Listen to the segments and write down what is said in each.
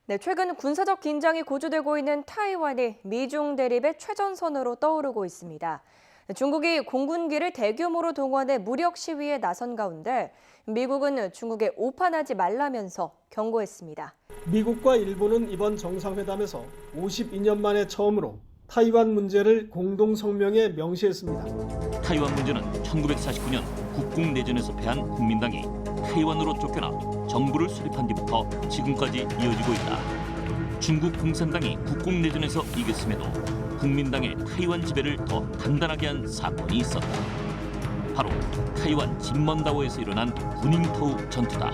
네, 최근 군사적 긴장이 고조되고 있는 타이완이 미중 대립의 최전선으로 떠오르고 있습니다. 중국이 공군기를 대규모로 동원해 무력 시위에 나선 가운데 미국은 중국에 오판하지 말라면서 경고했습니다. 미국과 일본은 이번 정상회담에서 52년 만에 처음으로 타이완 문제를 공동성명에 명시했습니다. 타이완 문제는 1949년 국공내전에서 패한 국민당이 타이완으로 쫓겨나 정부를 수립한 뒤부터 지금까지 이어지고 있다. 중국 공산당이 국공내전에서 이겼음에도 국민당의 타이완 지배를 더 단단하게 한 사건이 있었다. 바로 타이완 진먼다오에서 일어난 구닝토우 전투다.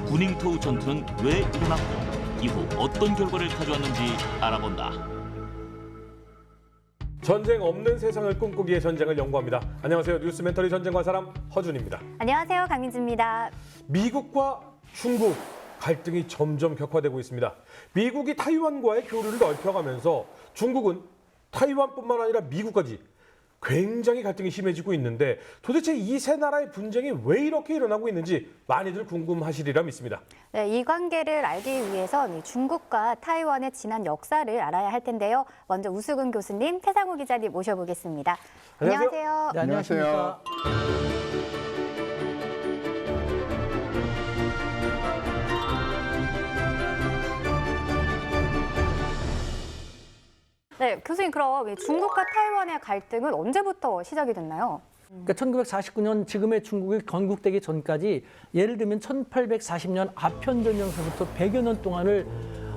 구닝토우 전투는 왜 일어났고 이후 어떤 결과를 가져왔는지 알아본다. 전쟁 없는 세상을 꿈꾸기에 전쟁을 연구합니다. 안녕하세요. 뉴스멘터리 전쟁과 사람 허준입니다. 안녕하세요. 강민주입니다. 미국과 중국 갈등이 점점 격화되고 있습니다. 미국이 타이완과의 교류를 넓혀가면서 중국은 타이완뿐만 아니라 미국까지 굉장히 갈등이 심해지고 있는데 도대체 이 세 나라의 분쟁이 왜 이렇게 일어나고 있는지 많이들 궁금하시리라 믿습니다. 네, 이 관계를 알기 위해선 중국과 타이완의 지난 역사를 알아야 할 텐데요. 먼저 우수근 교수님, 태상호 기자님 모셔보겠습니다. 안녕하세요. 네, 안녕하십니까. 네, 교수님 그럼 중국과 타이완의 갈등은 언제부터 시작이 됐나요? 그러니까 1949년 지금의 중국이 건국되기 전까지 예를 들면 1840년 아편전쟁서부터 100여 년 동안을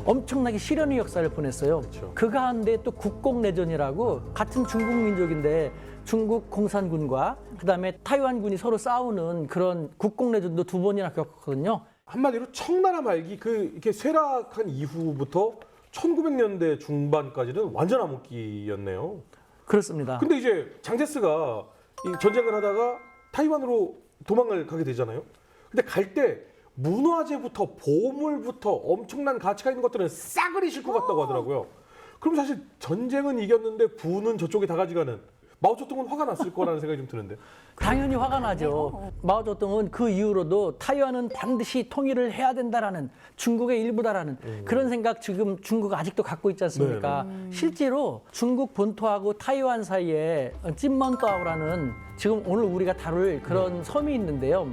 엄청나게 시련의 역사를 보냈어요. 그렇죠. 그 가운데 또 국공내전이라고 같은 중국 민족인데 중국 공산군과 그다음에 타이완군이 서로 싸우는 그런 국공내전도 두 번이나 겪었거든요. 한마디로 청나라 말기 이렇게 쇠락한 이후부터 1900년대 중반까지는 완전 암흑기였네요. 그렇습니다. 근데 이제 장제스가 이 전쟁을 하다가 타이완으로 도망을 가게 되잖아요. 근데 갈 때 문화재부터 보물부터 엄청난 가치가 있는 것들은 싸그리 싣고 갔다고 하더라고요. 그럼 사실 전쟁은 이겼는데 부는 저쪽에 다 가져가는 마오쩌둥은 화가 났을 거라는 생각이 좀 드는데. 당연히 화가 나죠. 마오쩌둥은 그 이후로도 타이완은 반드시 통일을 해야 된다라는 중국의 일부다라는 그런 생각 지금 중국 아직도 갖고 있지 않습니까? 실제로 중국 본토하고 타이완 사이에 찐먼따오라는 지금 오늘 우리가 다룰 그런 섬이 있는데요.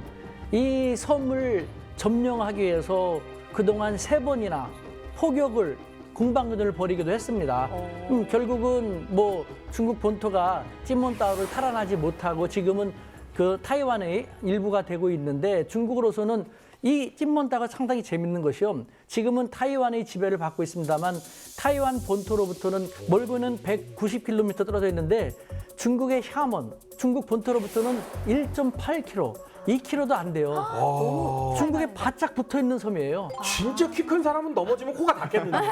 이 섬을 점령하기 위해서 그동안 3번이나 포격을 공방전을 벌이기도 했습니다. 결국은 뭐 중국 본토가 찐먼따오를 탈환하지 못하고 지금은 그 타이완의 일부가 되고 있는데 중국으로서는 이 찐먼따오가 상당히 재밌는 것이요. 지금은 타이완의 지배를 받고 있습니다만 타이완 본토로부터는 멀고는 190km 떨어져 있는데 중국의 샤먼, 중국 본토로부터는 1.8km, 2km도 안 돼요. 중국에 바짝 붙어 있는 섬이에요. 진짜 키 큰 사람은 넘어지면 코가 닿겠는데요.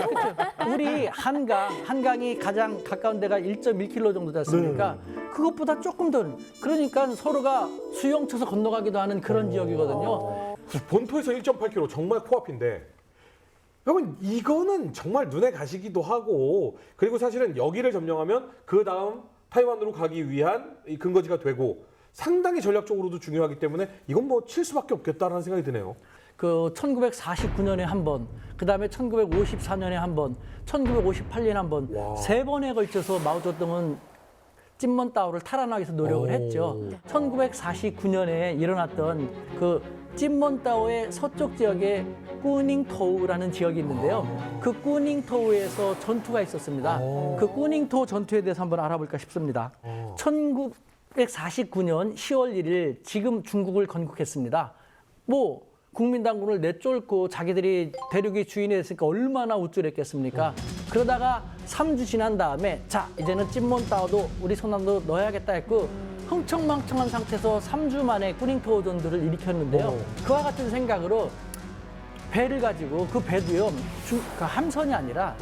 우리 한강이 가장 가까운 데가 1.1km 정도 되지 않습니까? 그것보다 조금 더, 그러니까 서로가 수영 쳐서 건너가기도 하는 그런 지역이거든요. 본토에서 1.8km 정말 코앞인데 여러분 이거는 정말 눈에 가시기도 하고 그리고 사실은 여기를 점령하면 그 다음 타이완으로 가기 위한 이 근거지가 되고 상당히 전략적으로도 중요하기 때문에 이건 뭐 칠 수밖에 없겠다라는 생각이 드네요. 그 1949년에 한 번, 그 다음에 1954년에 한 번, 1958년에 한 번, 3번에 걸쳐서 마오쩌둥은 찐먼따오를 탈환하기 위해서 노력을 했죠. 1949년에 일어났던 그 찐먼따오의 서쪽 지역에 꾸닝토우라는 지역이 있는데요. 그 꾸닝토우에서 전투가 있었습니다. 그 꾸닝토우 전투에 대해서 한번 알아볼까 싶습니다. 1949년 10월 1일 지금 중국을 건국했습니다. 뭐 국민당군을 내쫓고 자기들이 대륙의 주인이 됐으니까 얼마나 우쭐했겠습니까? 그러다가 3주 지난 다음에 자 이제는 찐먼따오도 우리 손안으로 넣어야겠다 했고 흥청망청한 상태에서 3주 만에 꾸닝토우 전투를 일으켰는데요. 그와 같은 생각으로 배를 가지고 그 배도요 그 함선이 아니라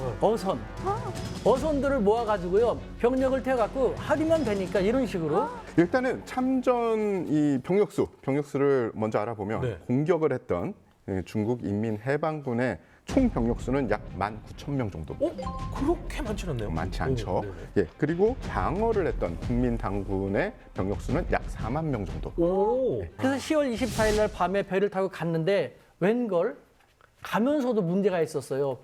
어선들을 모아가지고요 병력을 태워갖고 하리면 되니까 이런 식으로 일단은 참전 이 병력수를 먼저 알아보면 공격을 했던 중국 인민해방군의 총 병력수는 약 19,000명 정도. 그렇게 많지는 않네요. 많지 않죠. 예, 그리고 방어를 했던 국민당군의 병력수는 약 4만 명 정도. 그래서 10월 24일 날 밤에 배를 타고 갔는데 웬걸 가면서도 문제가 있었어요.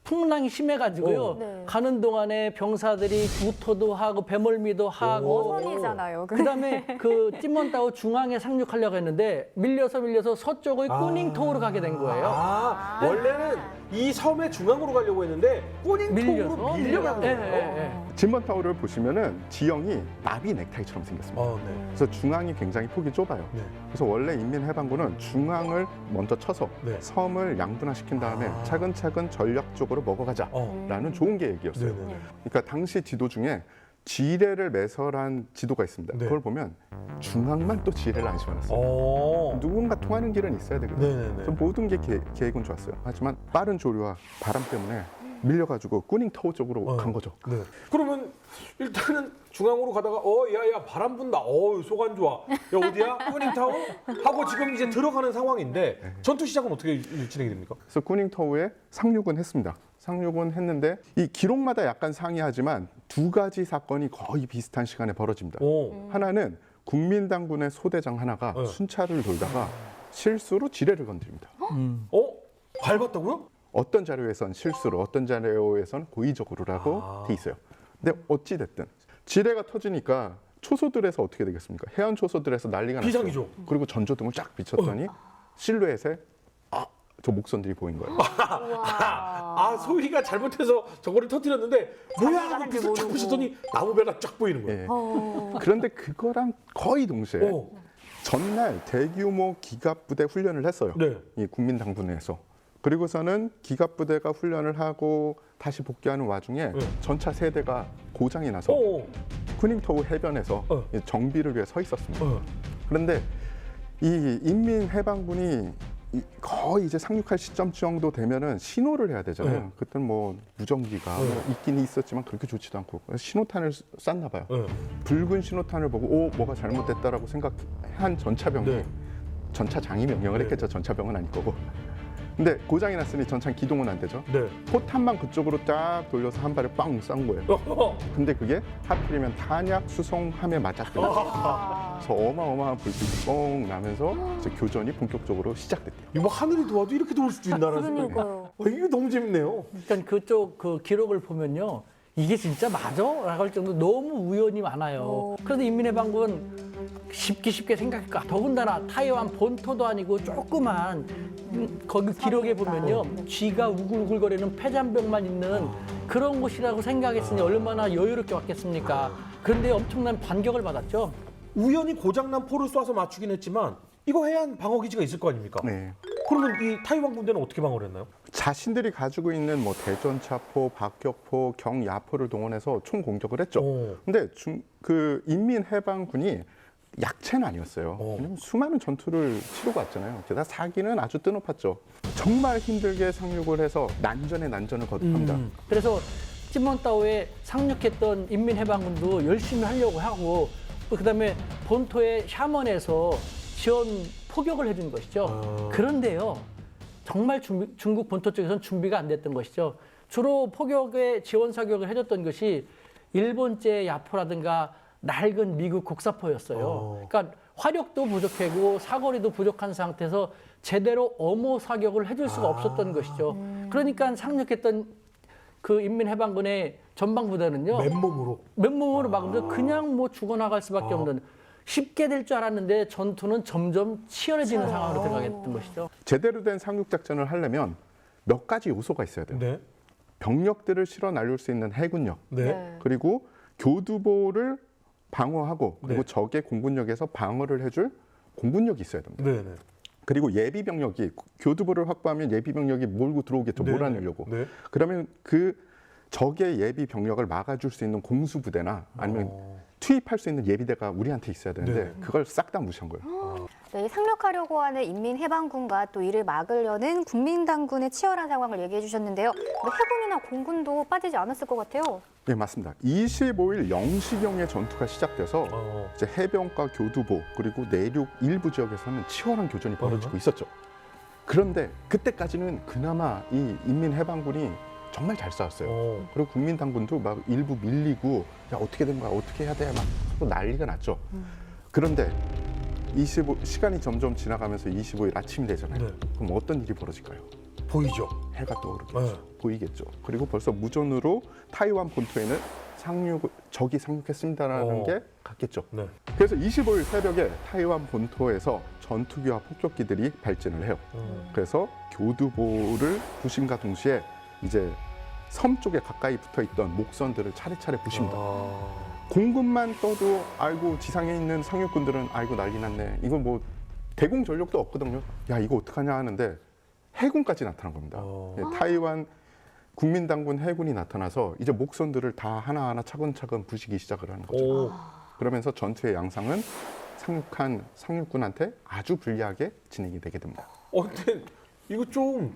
풍랑이 심해가지고요. 네. 가는 동안에 병사들이 구토도 하고 배멀미도 하고 어선이잖아요. 그다음에 그 찜먼따오 중앙에 상륙하려고 했는데 밀려서 서쪽의 꾸닝토우로 가게 된 거예요. 원래는 이 섬의 중앙으로 가려고 했는데 꾸닝토우로 밀려간 예, 거예요. 예, 예. 진먼타워를 보시면은 지형이 나비 넥타이처럼 생겼습니다. 네. 그래서 중앙이 굉장히 폭이 좁아요. 네. 그래서 원래 인민해방군은 중앙을 먼저 쳐서 네. 섬을 양분화시킨 다음에 차근차근 전략적으로 먹어가자라는 좋은 계획이었어요. 네네네. 그러니까 당시 지도 중에 지뢰를 매설한 지도가 있습니다. 네. 그걸 보면 중앙만 또 지뢰를 안 심어놨어요. 누군가 통하는 길은 있어야 되거든요. 네네네. 그래서 모든 게 계획은 좋았어요. 하지만 빠른 조류와 바람 때문에 밀려가지고 꾸닝타워 쪽으로 간 거죠. 네. 그러면 일단은 중앙으로 가다가 야야 바람 분다. 속 안 좋아. 야 어디야? 꾸닝타워? 하고 지금 이제 들어가는 상황인데 전투 시작은 어떻게 진행이 됩니까? 그래서 꾸닝타워에 상륙은 했습니다. 상륙은 했는데 이 기록마다 약간 상이하지만 두 가지 사건이 거의 비슷한 시간에 벌어집니다. 하나는 국민당군의 소대장 하나가 네. 순찰을 돌다가 실수로 지뢰를 건드립니다. 밟았다고요? 어떤 자료에선 실수로, 어떤 자료에선 고의적으로라고 돼 있어요. 근데 어찌 됐든 지뢰가 터지니까 초소들에서 어떻게 되겠습니까? 해안 초소들에서 난리가 났죠. 비상이죠. 그리고 전조등을 쫙 비췄더니 실루엣에 저 목선들이 보인 거예요. 소희가 잘못해서 저거를 터뜨렸는데 뭐야 하고 빛을 쫙 보셨더니 나무배가 쫙 보이는 거예요. 예. 그런데 그거랑 거의 동시에 전날 대규모 기갑부대 훈련을 했어요. 네. 이 국민당군에서. 그리고서는 기갑부대가 훈련을 하고 다시 복귀하는 와중에 전차 세대가 고장이 나서 쿠닝토우 해변에서 이 정비를 위해 서 있었습니다. 그런데 이 인민해방군이 거의 이제 상륙할 시점 정도 되면은 신호를 해야 되잖아요. 그때는 뭐 무전기가 있긴 있었지만 그렇게 좋지도 않고 신호탄을 쐈나 봐요. 붉은 신호탄을 보고 뭐가 잘못됐다라고 생각한 전차병이 전차장이 명령을 했겠죠. 전차병은 아닐 거고. 근데 고장이 났으니 전차 기동은 안 되죠. 네. 포탄만 그쪽으로 딱 돌려서 한 발에 빵 쏜 거예요. 근데 그게 하필이면 탄약 수송함에 맞았대요. 그래서 어마어마한 불빛이 뻥 나면서 이제 교전이 본격적으로 시작됐대요. 이거 하늘이 도와도 이렇게 도울 수도 있나라는 생각이. 그러니까요. 이게 너무 재밌네요. 일단 그쪽 그 기록을 보면요. 이게 진짜 맞아? 라고 할 정도로 너무 우연이 많아요. 그래서 인민해방군 쉽게 생각할까. 더군다나 타이완 본토도 아니고 조그만 거기 기록에 보면요. 쥐가 우글우글거리는 폐잔병만 있는 그런 곳이라고 생각했으니 얼마나 여유롭게 왔겠습니까. 그런데 엄청난 반격을 받았죠. 우연히 고장난 포를 쏴서 맞추긴 했지만 이거 해안 방어 기지가 있을 거 아닙니까? 네. 그러면 이 타이완 군대는 어떻게 방어를 했나요? 자신들이 가지고 있는 뭐 대전차포, 박격포, 경야포를 동원해서 총 공격을 했죠. 근데 그 인민해방군이 약체는 아니었어요. 왜냐면 수많은 전투를 치르고 왔잖아요. 게다가 사기는 아주 뜨높았죠. 정말 힘들게 상륙을 해서 난전에 난전을 거듭합니다. 그래서 찜먼따오에 상륙했던 인민해방군도 열심히 하려고 하고 그다음에 본토의 샤먼에서 지원 포격을 해준 것이죠. 그런데요. 정말 중국 본토 쪽에서는 준비가 안 됐던 것이죠. 주로 포격에 지원 사격을 해줬던 것이 일본제 야포라든가 낡은 미국 곡사포였어요. 그러니까 화력도 부족하고 사거리도 부족한 상태에서 제대로 엄호 사격을 해줄 수가 없었던 것이죠. 그러니까 상륙했던 그 인민해방군의 전방부대는요. 맨몸으로 막으면서 그냥 뭐 죽어나갈 수밖에 없는 쉽게 될 줄 알았는데 전투는 점점 치열해지는 상황으로 들어가게 됐던 것이죠. 제대로 된 상륙 작전을 하려면 몇 가지 요소가 있어야 돼요. 네. 병력들을 실어 날릴 수 있는 해군력, 네. 그리고 교두보를 방어하고 그리고 적의 공군력에서 방어를 해줄 공군력이 있어야 됩니다. 네. 그리고 예비 병력이 교두보를 확보하면 예비 병력이 몰고 들어오겠죠. 네. 몰아내려고. 네. 그러면 그 적의 예비 병력을 막아줄 수 있는 공수부대나 아니면 투입할 수 있는 예비대가 우리한테 있어야 되는데 네. 그걸 싹 다 무시한 거예요. 네, 상륙하려고 하는 인민해방군과 또 이를 막으려는 국민당군의 치열한 상황을 얘기해 주셨는데요. 뭐 해군이나 공군도 빠지지 않았을 것 같아요. 네, 맞습니다. 25일 0시경에 전투가 시작돼서 이제 해병과 교두보 그리고 내륙 일부 지역에서는 치열한 교전이 벌어지고 있었죠. 그런데 그때까지는 그나마 이 인민해방군이 정말 잘 싸웠어요. 그리고 국민당군도 막 일부 밀리고 야 어떻게 된 거야 어떻게 해야 돼 막 서로 난리가 났죠. 그런데 시간이 점점 지나가면서 25일 아침이 되잖아요. 그럼 어떤 일이 벌어질까요? 보이죠. 해가 떠오르겠죠. 네. 보이겠죠. 그리고 벌써 무전으로 타이완 본토에는 적이 상륙했습니다라는 게 갔겠죠. 네. 그래서 25일 새벽에 타이완 본토에서 전투기와 폭격기들이 발진을 해요. 그래서 교두보를 부심과 동시에 이제 섬 쪽에 가까이 붙어 있던 목선들을 차례차례 부십니다. 공군만 떠도 아이고 지상에 있는 상륙군들은 아이고 난리 났네. 이거 뭐 대공 전력도 없거든요. 야 이거 어떡하냐 하는데 해군까지 나타난 겁니다. 예, 타이완 국민당군 해군이 나타나서 이제 목선들을 다 하나하나 차근차근 부시기 시작을 하는 거죠. 그러면서 전투의 양상은 상륙한 상륙군한테 아주 불리하게 진행이 되게 됩니다. 근데 이거 좀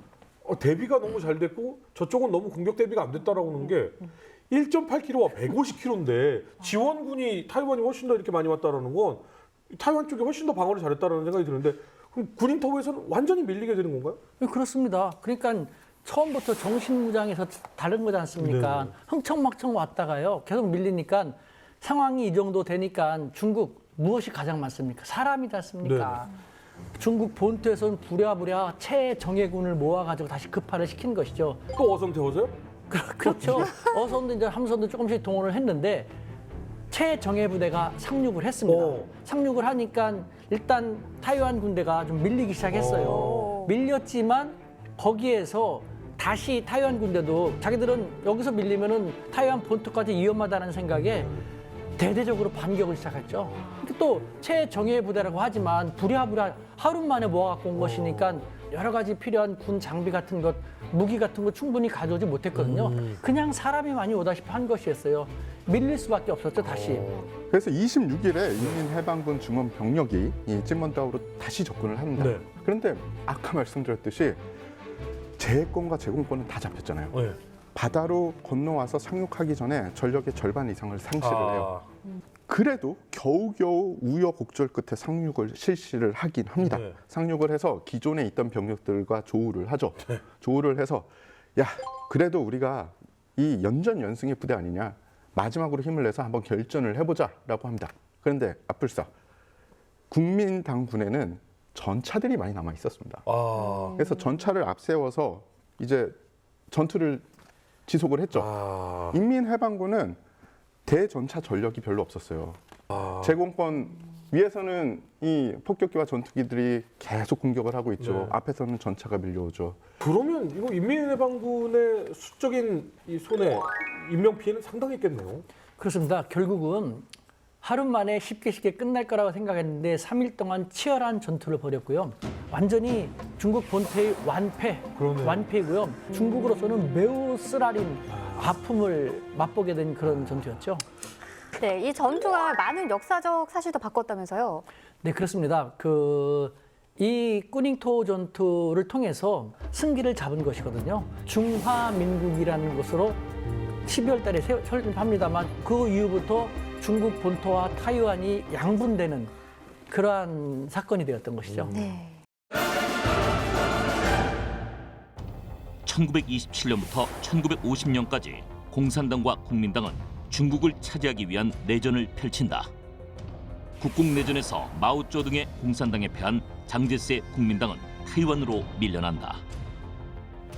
대비가 너무 잘 됐고 저쪽은 너무 공격 대비가 안 됐다라고 하는 게 1.8km와 150km인데 지원군이 타이완이 훨씬 더 이렇게 많이 왔다라는 건 타이완 쪽이 훨씬 더 방어를 잘했다라는 생각이 드는데 그럼 군인타워에서는 완전히 밀리게 되는 건가요? 그렇습니다. 그러니까 처음부터 정신무장해서 다른 거지 않습니까? 네. 흥청망청 왔다가요. 계속 밀리니까 상황이 이 정도 되니까 중국 무엇이 가장 많습니까? 사람이지 않습니까? 중국 본토에서는 부랴부랴 최정예군을 모아가지고 다시 급파를 시킨 것이죠. 또 어성 태워서요? 그렇죠. 어선도 이제 함선도 조금씩 동원을 했는데 최정예 부대가 상륙을 했습니다. 상륙을 하니까 일단 타이완 군대가 좀 밀리기 시작했어요. 밀렸지만 거기에서 다시 타이완 군대도 자기들은 여기서 밀리면은 타이완 본토까지 위험하다는 생각에 대대적으로 반격을 시작했죠. 근데 또 최정예 부대라고 하지만 부랴부랴 하루 만에 모아갖고 온 것이니까 여러 가지 필요한 군 장비 같은 것, 무기 같은 거 충분히 가져오지 못했거든요. 그냥 사람이 많이 오다시피 한 것이었어요. 밀릴 수밖에 없었죠, 다시. 그래서 26일에 인민해방군 중원 병력이 이 찐먼다오로 다시 접근을 합니다. 네. 그런데 아까 말씀드렸듯이 제해권과 제공권은 다 잡혔잖아요. 네. 바다로 건너와서 상륙하기 전에 전력의 절반 이상을 상실을 해요. 그래도 겨우겨우 우여곡절 끝에 상륙을 실시를 하긴 합니다. 네. 상륙을 해서 기존에 있던 병력들과 조우를 하죠. 조우를 해서 야 그래도 우리가 이 연전연승의 부대 아니냐. 마지막으로 힘을 내서 한번 결전을 해보자라고 합니다. 그런데 앞불사 국민당군에는 전차들이 많이 남아 있었습니다. 그래서 전차를 앞세워서 이제 전투를 지속을 했죠. 인민해방군은 대전차 전력이 별로 없었어요. 제공권 위에서는 이 폭격기와 전투기들이 계속 공격을 하고 있죠. 네. 앞에서는 전차가 밀려오죠. 그러면 이거 인민해방군의 수적인 이 손해, 인명 피해는 상당했겠네요. 그렇습니다. 결국은 하루 만에 쉽게 끝날 거라고 생각했는데 3일 동안 치열한 전투를 벌였고요. 완전히 중국 본토의 그러네요. 완패이고요. 중국으로서는 매우 쓰라린 아픔을 맛보게 된 그런 전투였죠. 네, 이 전투가 많은 역사적 사실도 바꿨다면서요. 네, 그렇습니다. 이 꾸닝토 전투를 통해서 승기를 잡은 것이거든요. 중화민국이라는 곳으로 12월 달에 설립합니다만 그 이후부터 중국 본토와 타이완이 양분되는 그러한 사건이 되었던 것이죠. 네. 1927년부터 1950년까지 공산당과 국민당은 중국을 차지하기 위한 내전을 펼친다. 국공내전에서 마오쩌둥의 공산당에 패한 장제스의 국민당은 타이완으로 밀려난다.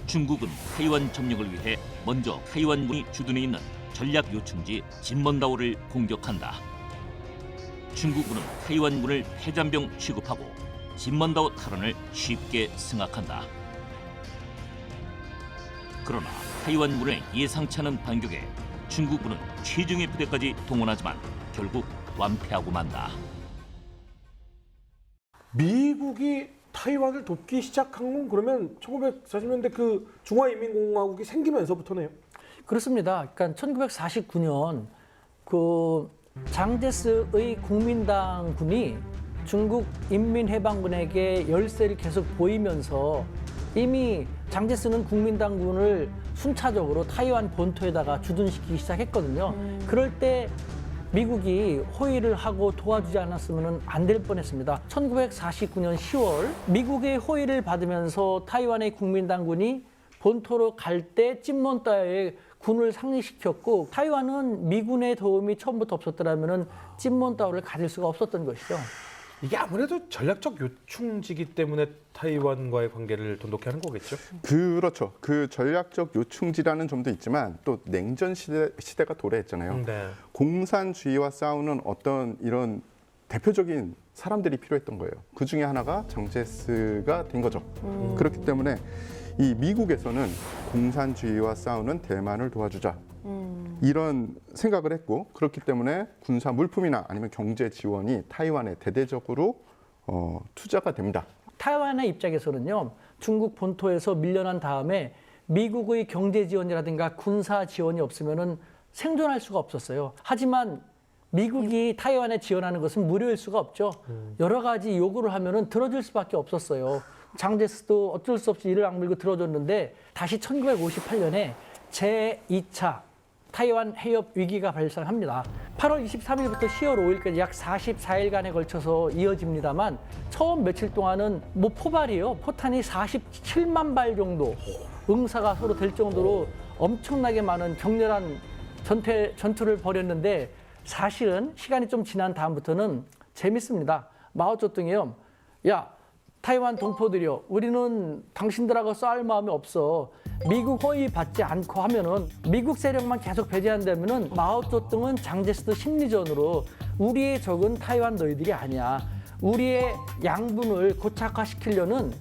중국은 타이완 점령을 위해 먼저 타이완군이 주둔해 있는 전략 요충지 진먼다오를 공격한다. 중국군은 타이완군을 패잔병 취급하고 진먼다오 탈환을 쉽게 승낙한다. 그러나 타이완군의 예상치 않은 반격에 중국군은 최정예 부대까지 동원하지만 결국 완패하고 만다. 미국이 타이완을 돕기 시작한 건 그러면 1940년대 그 중화인민공화국이 생기면서부터네요. 그렇습니다. 그러니까 1949년 그 장제스의 국민당군이 중국 인민해방군에게 열세를 계속 보이면서 이미 장제스는 국민당군을 순차적으로 타이완 본토에다가 주둔시키기 시작했거든요. 그럴 때 미국이 호의를 하고 도와주지 않았으면 안 될 뻔했습니다. 1949년 10월 미국의 호의를 받으면서 타이완의 국민당군이 본토로 갈 때 찐먼다오에 군을 상륙시켰고 타이완은 미군의 도움이 처음부터 없었더라면 찐먼다오를 가질 수가 없었던 것이죠. 이게 아무래도 전략적 요충지기 때문에 타이완과의 관계를 돈독히 하는 거겠죠? 그렇죠. 그 전략적 요충지라는 점도 있지만 또 냉전 시대가 도래했잖아요. 네. 공산주의와 싸우는 어떤 이런 대표적인 사람들이 필요했던 거예요. 그 중에 하나가 장제스가 된 거죠. 그렇기 때문에 이 미국에서는 공산주의와 싸우는 대만을 도와주자. 이런 생각을 했고 그렇기 때문에 군사 물품이나 아니면 경제 지원이 타이완에 대대적으로 투자가 됩니다. 타이완의 입장에서는요, 중국 본토에서 밀려난 다음에 미국의 경제 지원이라든가 군사 지원이 없으면은 생존할 수가 없었어요. 하지만 미국이 타이완에 지원하는 것은 무료일 수가 없죠. 여러 가지 요구를 하면은 들어줄 수밖에 없었어요. 장제스도 어쩔 수 없이 이를 악물고 들어줬는데 다시 1958년에 제2차 타이완 해협 위기가 발생합니다. 8월 23일부터 10월 5일까지 약 44일간에 걸쳐서 이어집니다만 처음 며칠 동안은 뭐 포발이요. 포탄이 47만 발 정도 응사가 서로 될 정도로 엄청나게 많은 격렬한 전투를 벌였는데 사실은 시간이 좀 지난 다음부터는 재밌습니다. 마오쩌둥이요. 야, 타이완 동포들이요. 우리는 당신들하고 싸울 마음이 없어. 미국 호의 받지 않고 하면은 미국 세력만 계속 배제한다면은 마오쩌둥은 장제스도 심리전으로 우리의 적은 타이완 너희들이 아니야. 우리의 양분을 고착화시키려는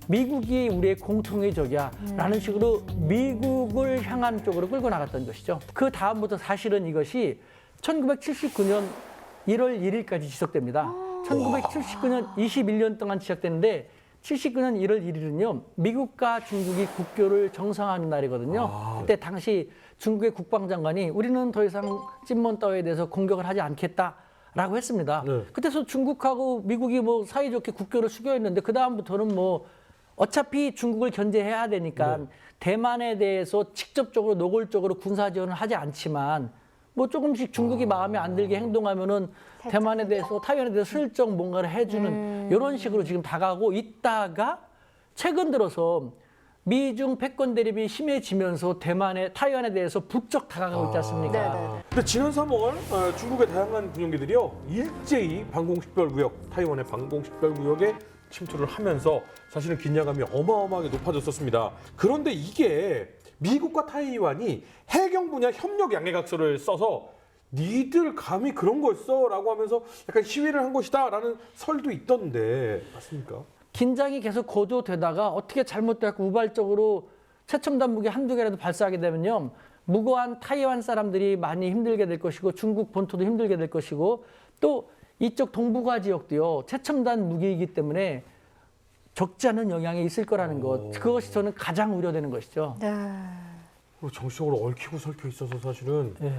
미국이 우리의 공통의 적이야. 라는 식으로 미국을 향한 쪽으로 끌고 나갔던 것이죠. 그 다음부터 사실은 이것이 1979년 1월 1일까지 지속됩니다. 1979년 21년 동안 시작됐는데 79년 1월 1일은요. 미국과 중국이 국교를 정상화하는 날이거든요. 그때 당시 중국의 국방장관이 우리는 더 이상 찐몬따오에 대해서 공격을 하지 않겠다라고 했습니다. 네. 그때서 중국하고 미국이 뭐 사이좋게 국교를 수교했는데 그 다음부터는 뭐 어차피 중국을 견제해야 되니까 대만에 대해서 직접적으로 노골적으로 군사 지원을 하지 않지만 뭐 조금씩 중국이 마음에 안 들게 행동하면은 대만에 대해서 타이완에 대해서 슬쩍 뭔가를 해주는 이런 식으로 지금 다가오고 있다가 최근 들어서 미중 패권 대립이 심해지면서 타이완에 대해서 부쩍 다가가고 있지 않습니까? 네네. 근데 지난 3월 중국의 다양한 군용기들이요 일제히 방공식별구역 타이완의 방공식별구역에 침투를 하면서 사실은 긴장감이 어마어마하게 높아졌었습니다. 그런데 이게 미국과 타이완이 해경 분야 협력 양해각서를 써서 니들 감히 그런 걸 써? 라고 하면서 약간 시위를 한 것이다 라는 설도 있던데 맞습니까? 긴장이 계속 고조되다가 어떻게 잘못돼서 우발적으로 최첨단 무기 한두 개라도 발사하게 되면요. 무고한 타이완 사람들이 많이 힘들게 될 것이고 중국 본토도 힘들게 될 것이고 또 이쪽 동북아 지역도요. 최첨단 무기이기 때문에 적지 않은 영향이 있을 거라는 것. 그것이 저는 가장 우려되는 것이죠. 네. 그리고 정치적으로 얽히고 설켜 있어서 사실은 예.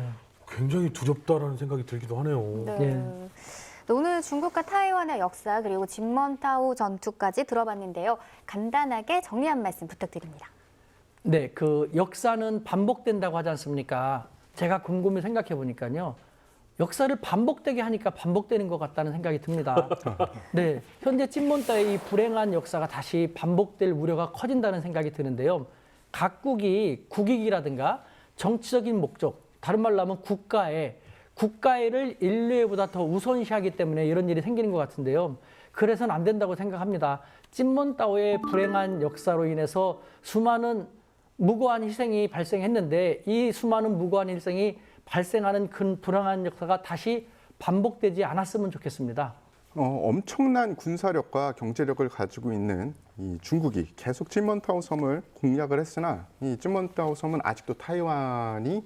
굉장히 두렵다라는 생각이 들기도 하네요. 네. 예. 오늘 중국과 타이완의 역사 그리고 진먼타오 전투까지 들어봤는데요. 간단하게 정리 한 말씀 부탁드립니다. 네, 그 역사는 반복된다고 하지 않습니까? 제가 곰곰이 생각해 보니까요. 역사를 반복되게 하니까 반복되는 것 같다는 생각이 듭니다. 네, 현재 찐몬따의 이 불행한 역사가 다시 반복될 우려가 커진다는 생각이 드는데요. 각국이 국익이라든가 정치적인 목적, 다른 말로 하면 국가애를 인류애보다 더 우선시하기 때문에 이런 일이 생기는 것 같은데요. 그래서는 안 된다고 생각합니다. 찐몬따오의 불행한 역사로 인해서 수많은 무고한 희생이 발생했는데 이 수많은 무고한 희생이 발생하는 큰 불행한 역사가 다시 반복되지 않았으면 좋겠습니다. 엄청난 군사력과 경제력을 가지고 있는 이 중국이 계속 찐먼타오 섬을 공략을 했으나 이 찐먼타오 섬은 아직도 타이완이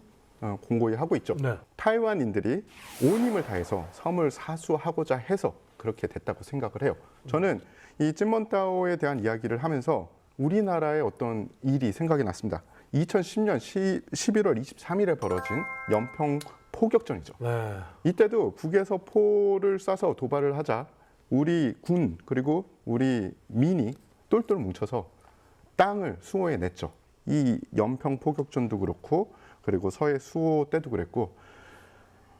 공고히 하고 있죠. 네. 타이완인들이 온 힘을 다해서 섬을 사수하고자 해서 그렇게 됐다고 생각을 해요. 저는 이 찐먼타오에 대한 이야기를 하면서 우리나라의 어떤 일이 생각이 났습니다. 2010년 11월 23일에 벌어진 연평 포격전이죠. 네. 이때도 북에서 포를 쏴서 도발을 하자 우리 군 그리고 우리 민이 똘똘 뭉쳐서 땅을 수호해 냈죠. 이 연평 포격전도 그렇고 그리고 서해 수호 때도 그랬고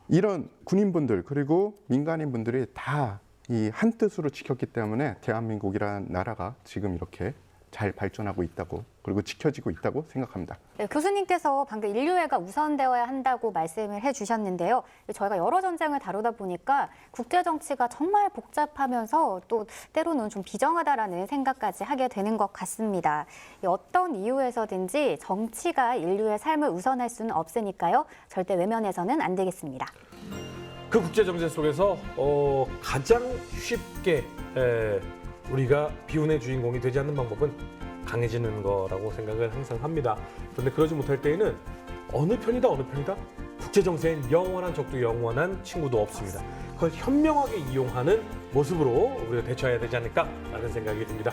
이런 군인분들 그리고 민간인분들이 다 이 한 뜻으로 지켰기 때문에 대한민국이라는 나라가 지금 이렇게 잘 발전하고 있다고 그리고 지켜지고 있다고 생각합니다. 네, 교수님께서 방금 인류애가 우선되어야 한다고 말씀을 해주셨는데요. 저희가 여러 전쟁을 다루다 보니까 국제 정치가 정말 복잡하면서 또 때로는 좀 비정하다라는 생각까지 하게 되는 것 같습니다. 어떤 이유에서든지 정치가 인류의 삶을 우선할 수는 없으니까요. 절대 외면해서는 안 되겠습니다. 그 국제 정세 속에서 가장 쉽게 우리가 비운의 주인공이 되지 않는 방법은 강해지는 거라고 생각을 항상 합니다. 그런데 그러지 못할 때에는 어느 편이다 국제 정세엔 영원한 적도 영원한 친구도 없습니다. 그걸 현명하게 이용하는 모습으로 우리가 대처해야 되지 않을까라는 생각이 듭니다.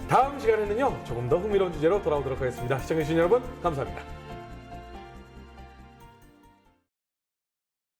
다음 시간에는요 조금 더 흥미로운 주제로 돌아오도록 하겠습니다. 시청해주신 여러분 감사합니다.